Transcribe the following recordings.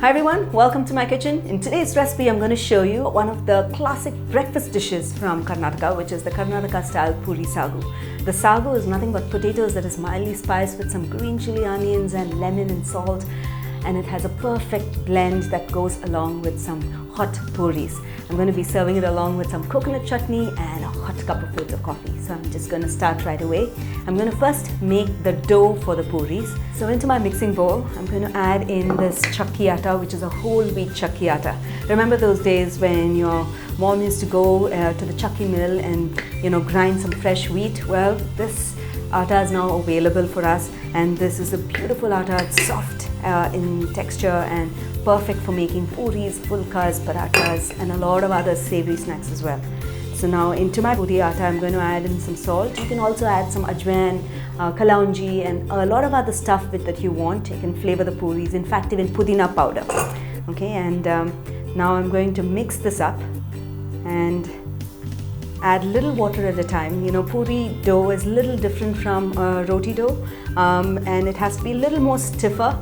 Hi everyone, welcome to my kitchen. In today's recipe, I'm going to show you one of the classic breakfast dishes from Karnataka, which is the Karnataka Style Puri Saagu. The sagu is nothing but potatoes that is mildly spiced with some green chili onions and lemon and salt, and it has a perfect blend that goes along with some hot puris. I'm going to be serving it along with some coconut chutney and a hot cup of filter coffee. So I'm just going to start right away. I'm going to first make the dough for the puris. So into my mixing bowl, I'm going to add in this Chakki Atta, which is a whole wheat Chakki Atta. Remember those days when your mom used to go to the Chakki mill and grind some fresh wheat? Well, this Atta is now available for us, and this is a beautiful Atta. It's soft in texture and perfect for making puris, fulkas, parathas, and a lot of other savory snacks as well. So now into my puri atta, I'm going to add in some salt. You can also add some ajwain, kalaunji, and a lot of other stuff that you want. You can flavor the puris, in fact even pudina powder. Okay, and now I'm going to mix this up and add little water at a time. Puri dough is a little different from roti dough, and it has to be a little more stiffer.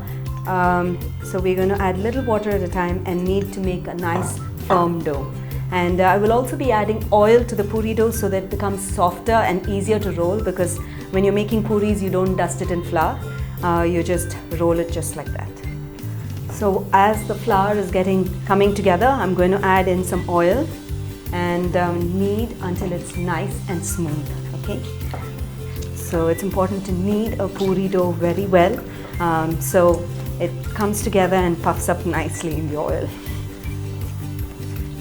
So we're going to add little water at a time and knead to make a nice firm dough. And I will also be adding oil to the puri dough so that it becomes softer and easier to roll, because when you're making puris, you don't dust it in flour. You just roll it just like that. So as the flour is coming together, I'm going to add in some oil and knead until it's nice and smooth. Okay. So it's important to knead a puri dough very well, so it comes together and puffs up nicely in the oil.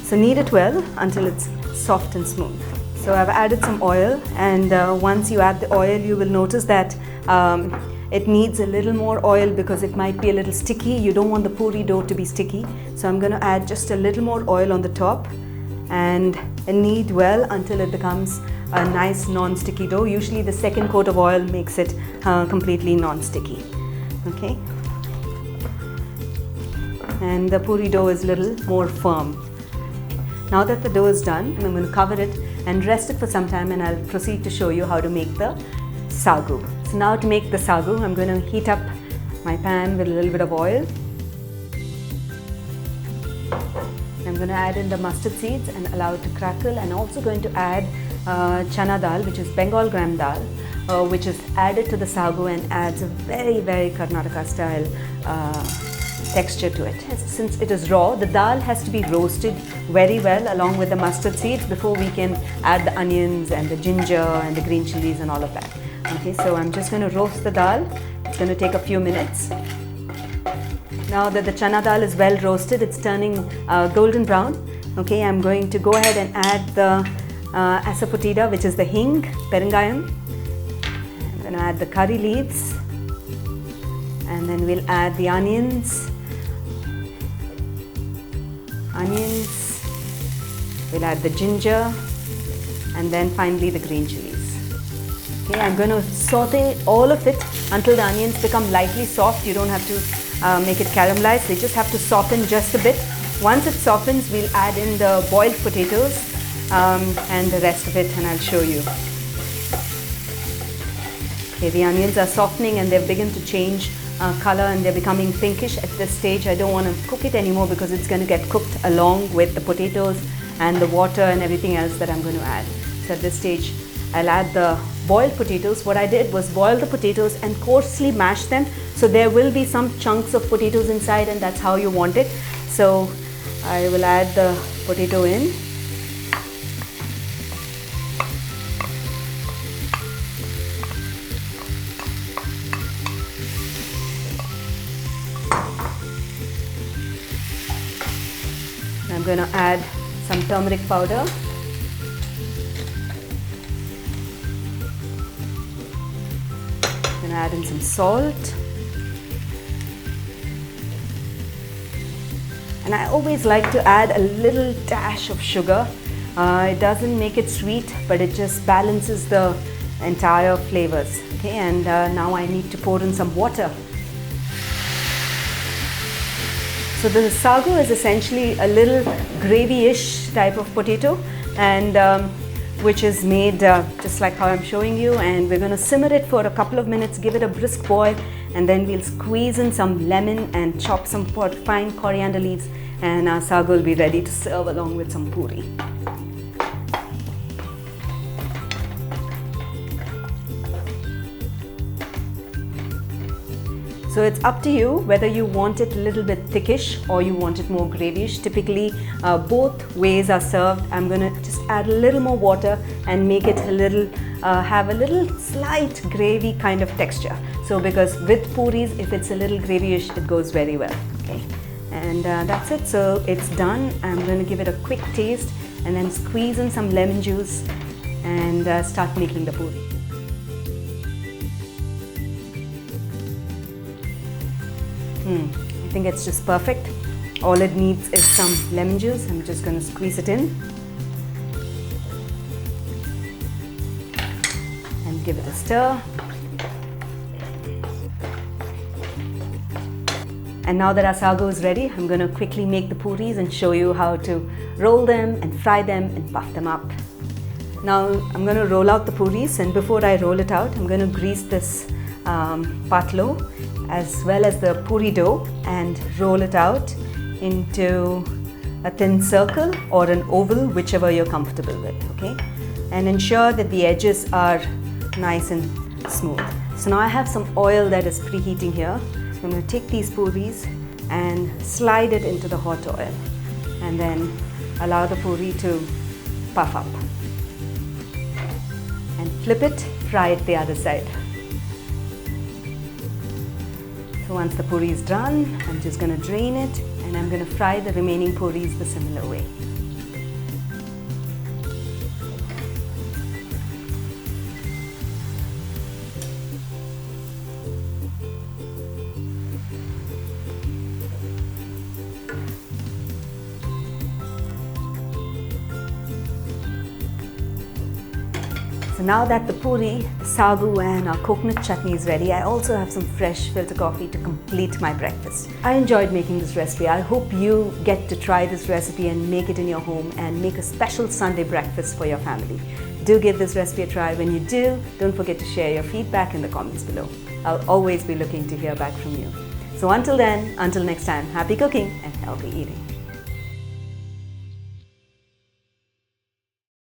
So knead it well until it's soft and smooth. So I've added some oil, and once you add the oil, you will notice that it needs a little more oil because it might be a little sticky. You don't want the puri dough to be sticky. So I'm going to add just a little more oil on the top and knead well until it becomes a nice non-sticky dough. Usually the second coat of oil makes it completely non-sticky. Okay. And the puri dough is a little more firm. Now that the dough is done, I'm going to cover it and rest it for some time, and I'll proceed to show you how to make the sagu. So now to make the sagu, I'm going to heat up my pan with a little bit of oil. I'm going to add in the mustard seeds and allow it to crackle, and also going to add chana dal, which is Bengal gram dal, which is added to the sagu and adds a very, very Karnataka style texture to it. Since it is raw, the dal has to be roasted very well along with the mustard seeds before we can add the onions and the ginger and the green chilies and all of that. Okay, so I'm just going to roast the dal. It's going to take a few minutes. Now that the chana dal is well roasted, it's turning golden brown. Okay, I'm going to go ahead and add the Asafoetida, which is the hing, perengayam. I'm going to add the curry leaves, and then we'll add the onions, we'll add the ginger, and then finally the green chilies. Okay, I'm going to saute all of it until the onions become lightly soft. You don't have to make it caramelized, they just have to soften just a bit. Once it softens, we'll add in the boiled potatoes and the rest of it, and I'll show you. Okay, the onions are softening and they've begun to change color, and they're becoming pinkish. At this stage, I don't want to cook it anymore because it's going to get cooked along with the potatoes and the water and everything else that I'm going to add. So at this stage, I'll add the boiled potatoes. What I did was boil the potatoes and coarsely mash them, so there will be some chunks of potatoes inside, and that's how you want it. So I will add the potato in. I'm going to add some turmeric powder. I'm going to add in some salt. And I always like to add a little dash of sugar. It doesn't make it sweet, but it just balances the entire flavors. Okay, and now I need to pour in some water. So the sagu is essentially a little gravy-ish type of potato, and which is made just like how I'm showing you, and we're going to simmer it for a couple of minutes, give it a brisk boil, and then we'll squeeze in some lemon and chop some fine coriander leaves, and our sagu will be ready to serve along with some puri. So it's up to you whether you want it a little bit thickish or you want it more gravyish. Typically, both ways are served. I'm going to just add a little more water and make it a little, have a little slight gravy kind of texture. So because with puris, if it's a little gravyish, it goes very well. Okay, and that's it. So it's done. I'm going to give it a quick taste and then squeeze in some lemon juice and start making the puri. I think it's just perfect. All it needs is some lemon juice. I'm just going to squeeze it in and give it a stir. And now that our sagu is ready, I'm going to quickly make the puris and show you how to roll them and fry them and puff them up. Now I'm going to roll out the puris, and before I roll it out, I'm going to grease this patlo as well as the puri dough and roll it out into a thin circle or an oval, whichever you're comfortable with, okay? And ensure that the edges are nice and smooth. So now I have some oil that is preheating here. So I'm going to take these puris and slide it into the hot oil and then allow the puri to puff up. And flip it, fry it the other side. So once the puri is done, I'm just going to drain it and I'm going to fry the remaining puris the similar way. So now that the puri, the sagu and our coconut chutney is ready, I also have some fresh filter coffee to complete my breakfast. I enjoyed making this recipe. I hope you get to try this recipe and make it in your home and make a special Sunday breakfast for your family. Do give this recipe a try. When you do, don't forget to share your feedback in the comments below. I'll always be looking to hear back from you. So until then, until next time, happy cooking and healthy eating.